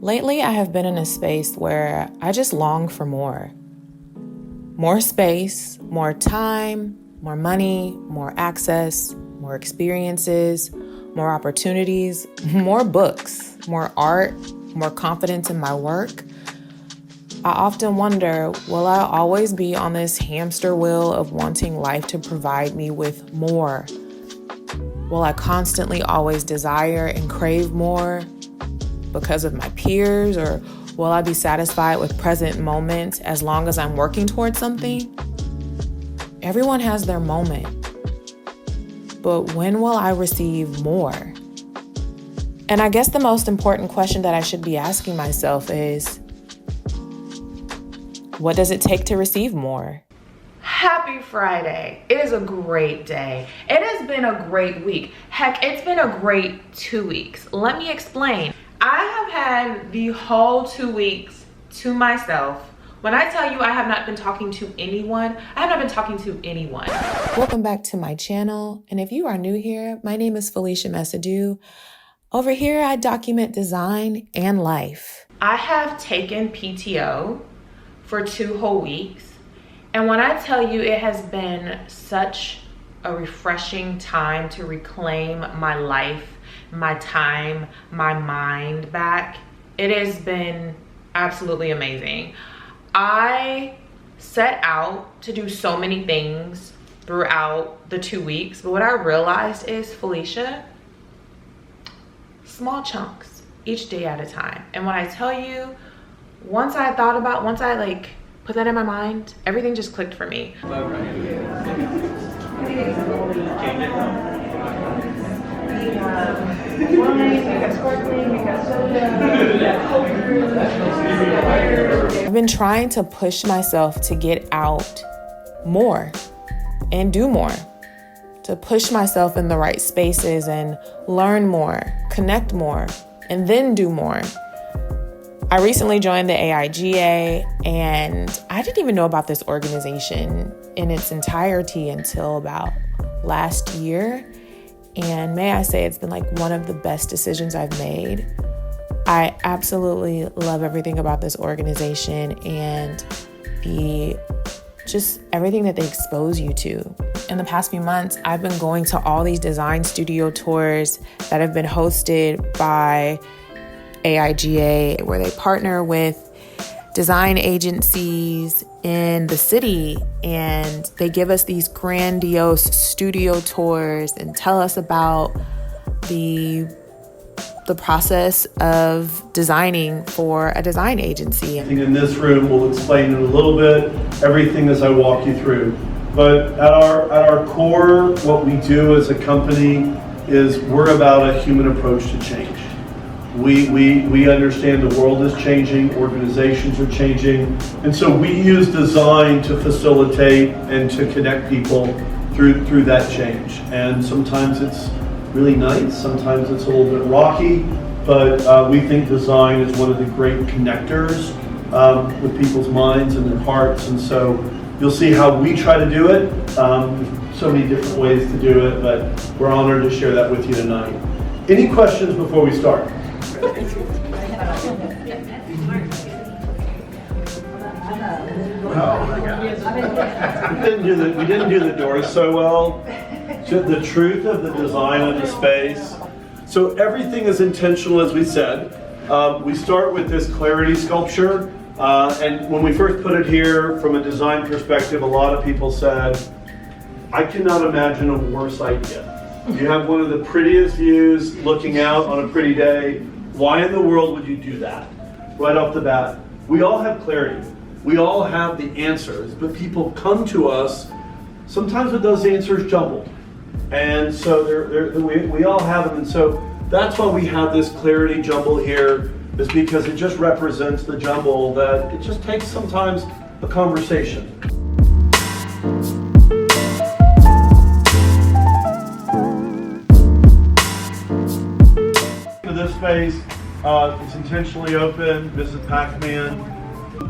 Lately, I have been in a space where I just long for more. More space, more time, more money, more access, more experiences, more opportunities, more books, more art, more confidence in my work. I often wonder, will I always be on this hamster wheel of wanting life to provide me with more? Will I constantly always desire and crave more because of my peers, or will I be satisfied with present moments as long as I'm working towards something? Everyone has their moment, but when will I receive more? And I guess the most important question that I should be asking myself is, what does it take to receive more? Happy Friday. It is a great day. It has been a great week. Heck, it's been a great 2 weeks. Let me explain. I have had the whole 2 weeks to myself. When I tell you I have not been talking to anyone, I have not been talking to anyone. Welcome back to my channel. And if you are new here, my name is Felicia Mesadieu. Over here, I document design and life. I have taken PTO for 2 whole weeks. And when I tell you it has been such a refreshing time to reclaim my life, my time, my mind back, it has been absolutely amazing. I set out to do so many things throughout the 2 weeks, but what I realized is, Felicia, small chunks, each day at a time. And when I tell you, once I put that in my mind, everything just clicked for me. I've been trying to push myself to get out more and do more, to push myself in the right spaces and learn more, connect more, and then do more. I recently joined the AIGA, and I didn't even know about this organization in its entirety until about last year. And may I say, it's been like one of the best decisions I've made. I absolutely love everything about this organization and just everything that they expose you to. In the past few months, I've been going to all these design studio tours that have been hosted by AIGA, where they partner with design agencies in the city, and they give us these grandiose studio tours and tell us about the process of designing for a design agency. I think in this room we'll explain in a little bit everything as I walk you through. But at our core, what we do as a company is we're about a human approach to change. We understand the world is changing, organizations are changing, and so we use design to facilitate and to connect people through that change. And sometimes it's really nice, sometimes it's a little bit rocky, but we think design is one of the great connectors with people's minds and their hearts. And so you'll see how we try to do it. There's so many different ways to do it, but we're honored to share that with you tonight. Any questions before we start? We didn't do the doors so well. The truth of the design of the space. So everything is intentional, as we said. We start with this clarity sculpture, and when we first put it here from a design perspective, a lot of people said, I cannot imagine a worse idea. You have one of the prettiest views looking out on a pretty day. Why in the world would you do that? Right off the bat, we all have clarity. We all have the answers, but people come to us sometimes with those answers jumbled. And so we all have them. And so that's why we have this clarity jumble here, is because it just represents the jumble that it just takes sometimes a conversation. This space, it's intentionally open. Mrs. Pac-Man.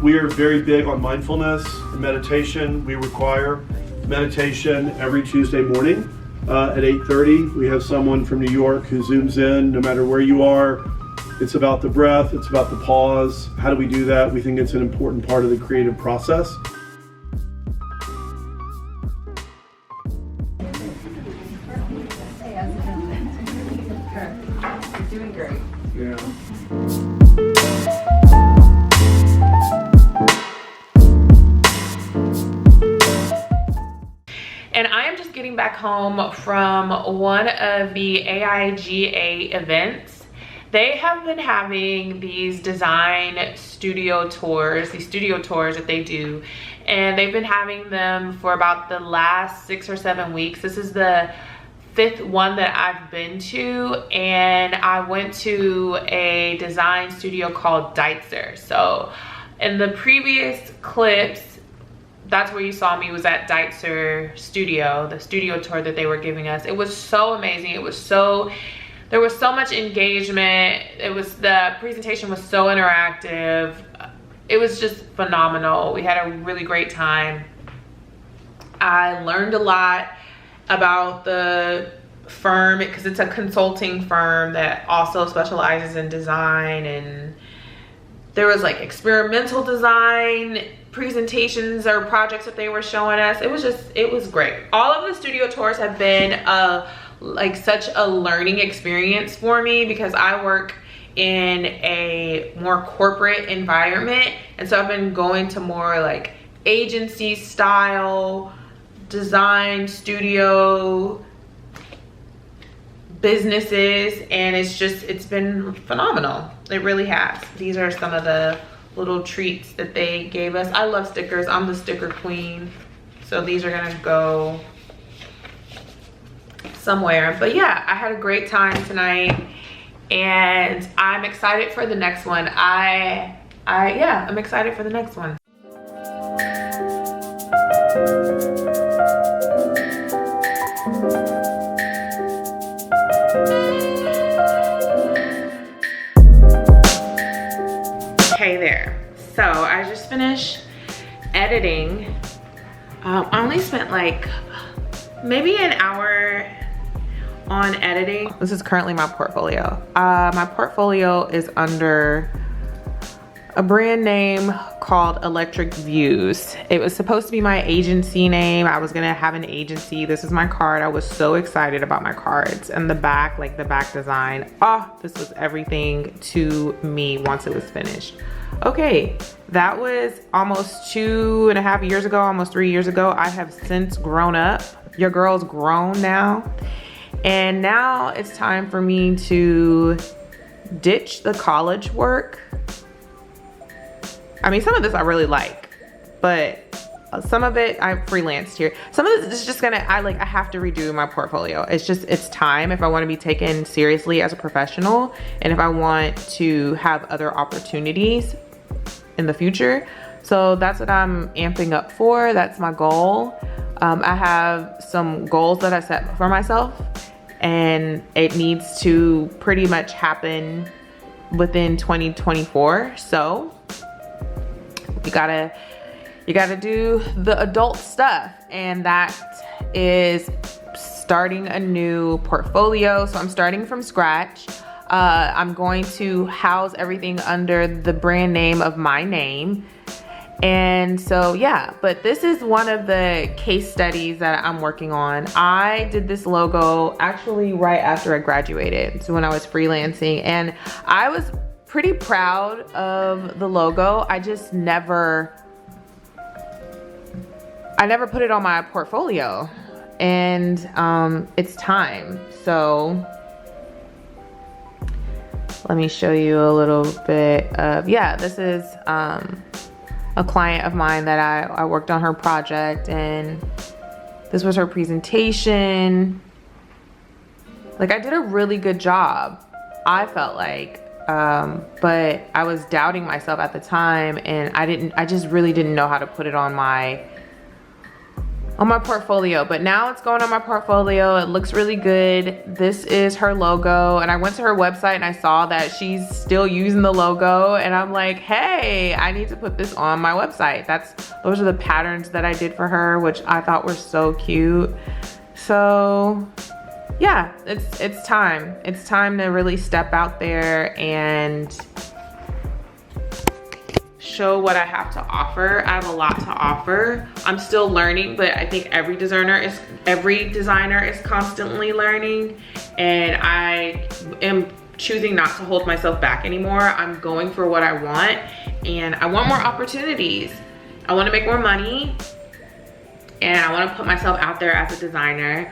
We are very big on mindfulness and meditation. We require meditation every Tuesday morning at 8:30. We have someone from New York who zooms in no matter where you are. It's about the breath, it's about the pause. How do we do that? We think it's an important part of the creative process. You're doing great. Yeah. And I am just getting back home from one of the AIGA events. They have been having these design studio tours, these studio tours that they do, and they've been having them for about the last 6 or 7 weeks. This is the 5th one that I've been to, and I went to a design studio called Deutser. So in the previous clips, that's where you saw me, was at Deutser studio, the studio tour that they were giving us. It was so amazing. It was so, there was so much engagement. The presentation was so interactive. It was just phenomenal. We had a really great time. I learned a lot about the firm because it's a consulting firm that also specializes in design, and there was like experimental design presentations or projects that they were showing us. It was great. All of the studio tours have been like such a learning experience for me because I work in a more corporate environment, and so I've been going to more like agency style design studio businesses, and it's been phenomenal. It really has. These are some of the little treats that they gave us. I love stickers. I'm the sticker queen, so these are gonna go somewhere. But yeah, I had a great time tonight, and I'm excited for the next one. I'm excited for the next one. Hey there. So I just finished editing. I only spent like maybe an hour on editing. This is currently my portfolio. My portfolio is under a brand name called Electric Views. It was supposed to be my agency name. I was gonna have an agency. This is my card. I was so excited about my cards, and the back, like the back design. Oh, this was everything to me once it was finished. Okay, that was almost 2.5 years ago, almost 3 years ago. I have since grown up. Your girl's grown now. And now it's time for me to ditch the college work. I mean, some of this I really like, but some of it I freelanced here. Some of this is just gonna, I have to redo my portfolio. It's time if I want to be taken seriously as a professional, and if I want to have other opportunities in the future. So that's what I'm amping up for. That's my goal. I have some goals that I set for myself, and it needs to pretty much happen within 2024. So you gotta do the adult stuff, and that is starting a new portfolio. So I'm starting from scratch. I'm going to house everything under the brand name of my name. And so, yeah, but this is one of the case studies that I'm working on. I did this logo actually right after I graduated, so when I was freelancing, and I was pretty proud of the logo. I just never put it on my portfolio, and it's time. So let me show you a little bit of, yeah, this is a client of mine that I worked on her project, and this was her presentation. Like, I did a really good job, I felt like, but I was doubting myself at the time, and I just really didn't know how to put it on my portfolio. But now it's going on my portfolio. It looks really good. This is her logo, and I went to her website and I saw that she's still using the logo, and I'm like, hey, I need to put this on my website. Those are the patterns that I did for her, which I thought were so cute. So yeah, it's time. It's time to really step out there and show what I have to offer. I have a lot to offer. I'm still learning, but I think every designer is constantly learning, and I am choosing not to hold myself back anymore. I'm going for what I want, and I want more opportunities. I want to make more money, and I want to put myself out there as a designer.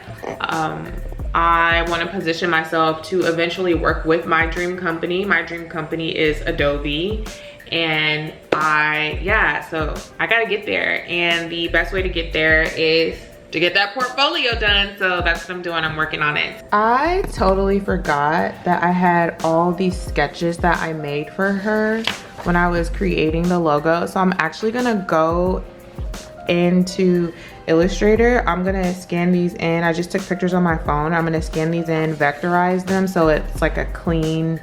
I want to position myself to eventually work with my dream company. My dream company is Adobe. And so I gotta get there. And the best way to get there is to get that portfolio done. So that's what I'm doing, I'm working on it. I totally forgot that I had all these sketches that I made for her when I was creating the logo. So I'm actually gonna go into Illustrator. I'm gonna scan these in. I just took pictures on my phone. I'm gonna scan these in, vectorize them so it's like a clean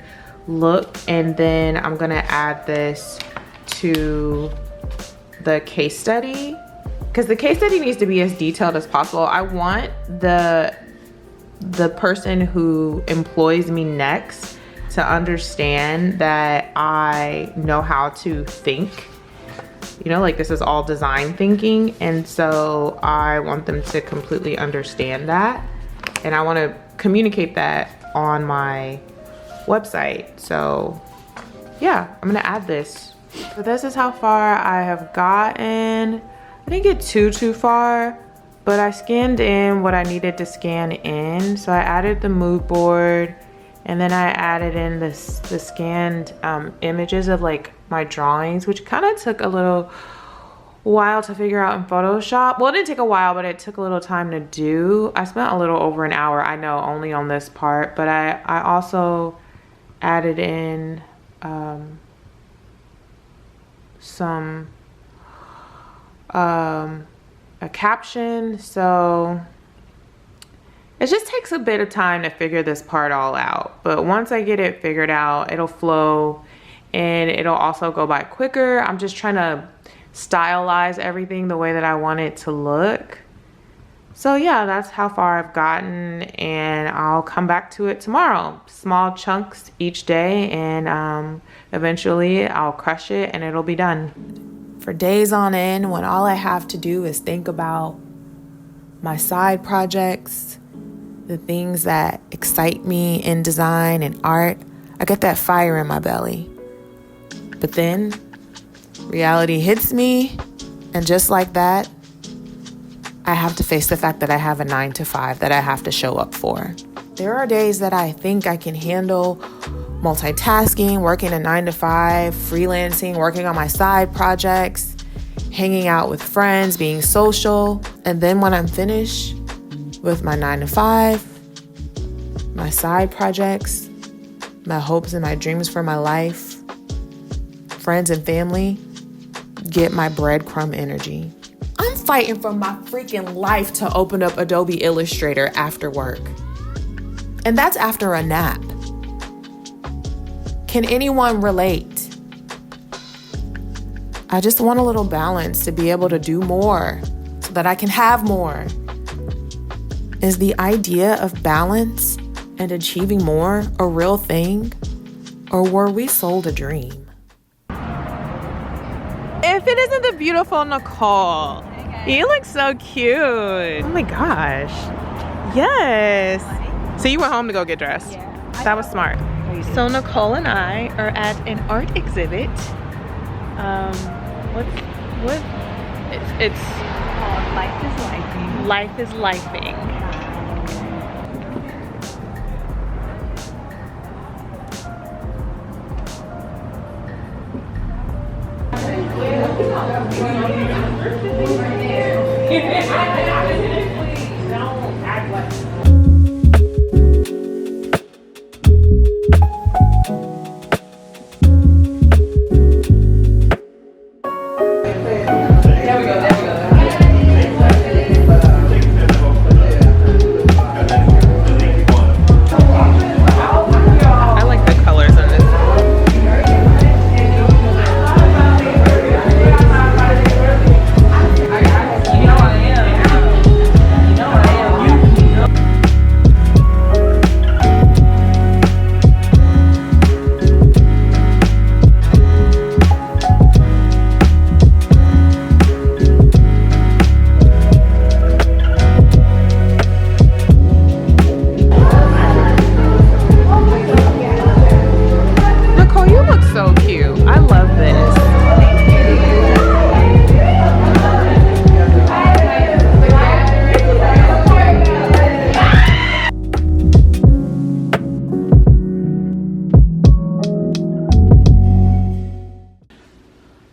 look, and then I'm gonna add this to the case study, because the case study needs to be as detailed as possible. I want the person who employs me next to understand that I know how to think. You know, like this is all design thinking, and so I want them to completely understand that, and I want to communicate that on my website. So yeah, I'm gonna add this. So this is how far I have gotten. I didn't get too far, but I scanned in what I needed to scan in. So I added the mood board, and then I added in the scanned images of like my drawings, which kind of took a little while to figure out in Photoshop. Well, it didn't take a while, but it took a little time to do. I spent a little over an hour, I know, only on this part, but I also added in a caption. So it just takes a bit of time to figure this part all out, but once I get it figured out, it'll flow and it'll also go by quicker. I'm just trying to stylize everything the way that I want it to look. So yeah, that's how far I've gotten, and I'll come back to it tomorrow. Small chunks each day, and eventually I'll crush it and it'll be done. For days on end, when all I have to do is think about my side projects, the things that excite me in design and art, I get that fire in my belly. But then reality hits me, and just like that, I have to face the fact that I have a 9-to-5 that I have to show up for. There are days that I think I can handle multitasking, working a 9-to-5, freelancing, working on my side projects, hanging out with friends, being social. And then when I'm finished with my 9-to-5, my side projects, my hopes and my dreams for my life, friends and family get my breadcrumb energy. I'm fighting for my freaking life to open up Adobe Illustrator after work. And that's after a nap. Can anyone relate? I just want a little balance to be able to do more so that I can have more. Is the idea of balance and achieving more a real thing? Or were we sold a dream? If it isn't the beautiful Nicole, you look so cute. Oh my gosh. Yes. So you went home to go get dressed? Yeah. That was smart. So Nicole and I are at an art exhibit. It's called Life is Lifing. Life is Lifing. so cute. I love this.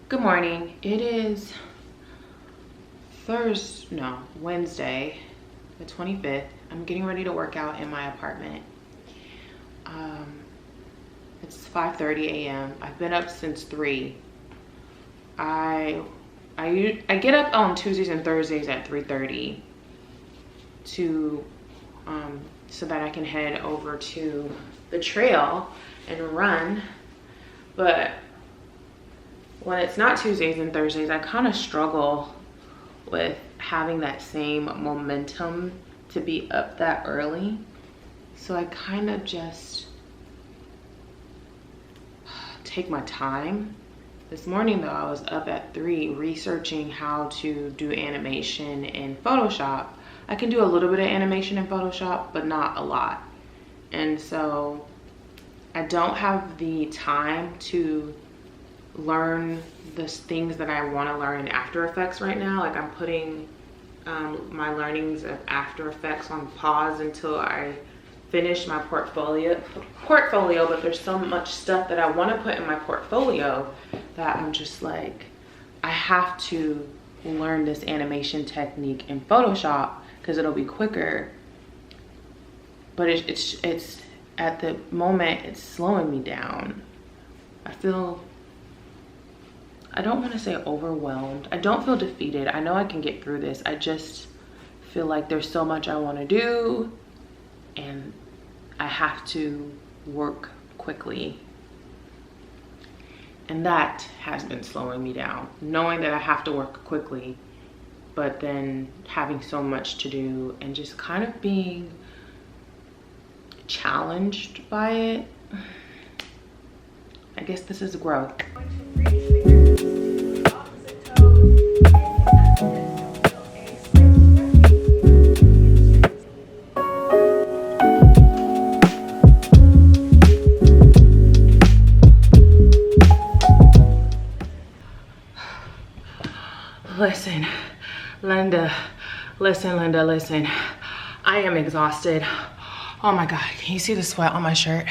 Good morning. It is Wednesday, the 25th. I'm getting ready to work out in my apartment. It's 5:30 a.m. I've been up since 3. I get up on Tuesdays and Thursdays at 3:30 to so that I can head over to the trail and run. But when it's not Tuesdays and Thursdays, I kind of struggle with having that same momentum to be up that early. So I kind of just take my time. This morning though, I was up at 3 researching how to do animation in Photoshop. I can do a little bit of animation in Photoshop, but not a lot. And so I don't have the time to learn the things that I want to learn in After Effects right now. Like, I'm putting my learnings of After Effects on pause until I finish my portfolio, but there's so much stuff that I want to put in my portfolio that I'm just like, I have to learn this animation technique in Photoshop because it'll be quicker. But it's at the moment, it's slowing me down. I don't want to say overwhelmed. I don't feel defeated. I know I can get through this. I just feel like there's so much I want to do and I have to work quickly. And that has been slowing me down. Knowing that I have to work quickly, but then having so much to do and just kind of being challenged by it. I guess this is growth. Listen, Linda, listen. I am exhausted. Oh my God, can you see the sweat on my shirt?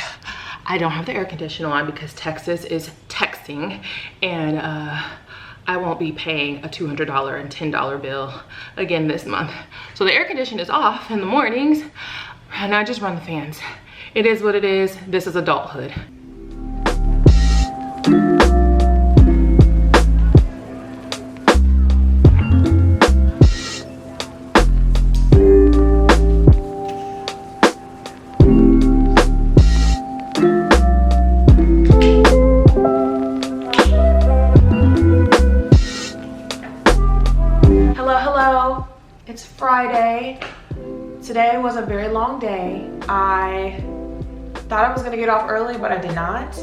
I don't have the air conditioner on because Texas is texting, and I won't be paying a $200 and $10 bill again this month. So the air conditioner is off in the mornings, and I just run the fans. It is what it is. This is adulthood. It's Friday. Today was a very long day. I thought I was gonna get off early, but I did not.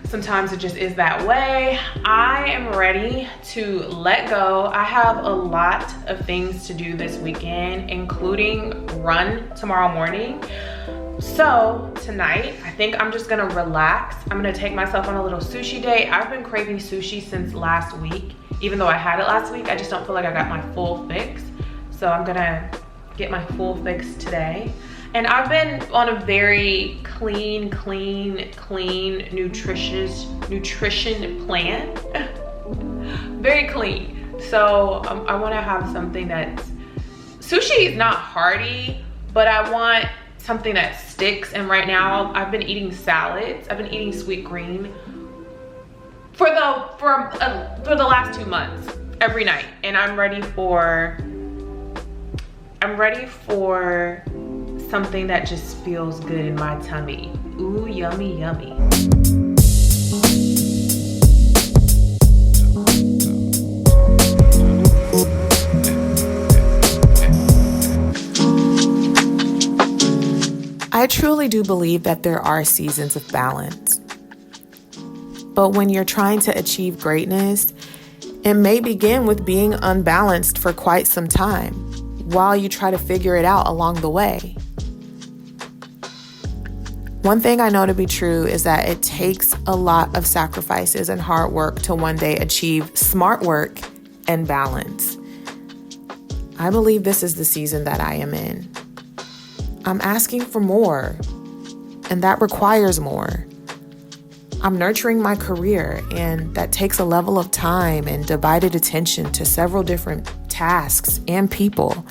Sometimes it just is that way. I am ready to let go. I have a lot of things to do this weekend, including run tomorrow morning. So tonight, I think I'm just gonna relax. I'm gonna take myself on a little sushi date. I've been craving sushi since last week. Even though I had it last week, I just don't feel like I got my full fix. So I'm gonna get my full fix today. And I've been on a very clean nutrition plan. Very clean. So I wanna have something that's, sushi is not hearty, but I want something that sticks. And right now I've been eating salads. I've been eating sweet green for the last 2 months, every night. And I'm ready for something that just feels good in my tummy. Ooh, yummy, yummy. I truly do believe that there are seasons of balance. But when you're trying to achieve greatness, it may begin with being unbalanced for quite some time while you try to figure it out along the way. One thing I know to be true is that it takes a lot of sacrifices and hard work to one day achieve smart work and balance. I believe this is the season that I am in. I'm asking for more, and that requires more. I'm nurturing my career, and that takes a level of time and divided attention to several different tasks and people.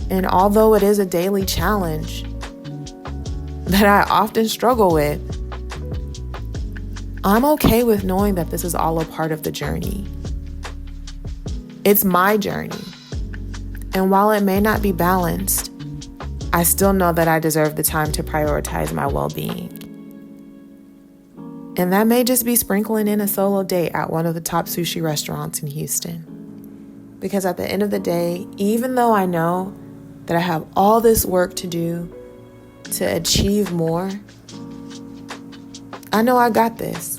And although it is a daily challenge that I often struggle with, I'm okay with knowing that this is all a part of the journey. It's my journey. And while it may not be balanced, I still know that I deserve the time to prioritize my well-being. And that may just be sprinkling in a solo date at one of the top sushi restaurants in Houston. Because at the end of the day, even though I know that I have all this work to do to achieve more, I know I got this.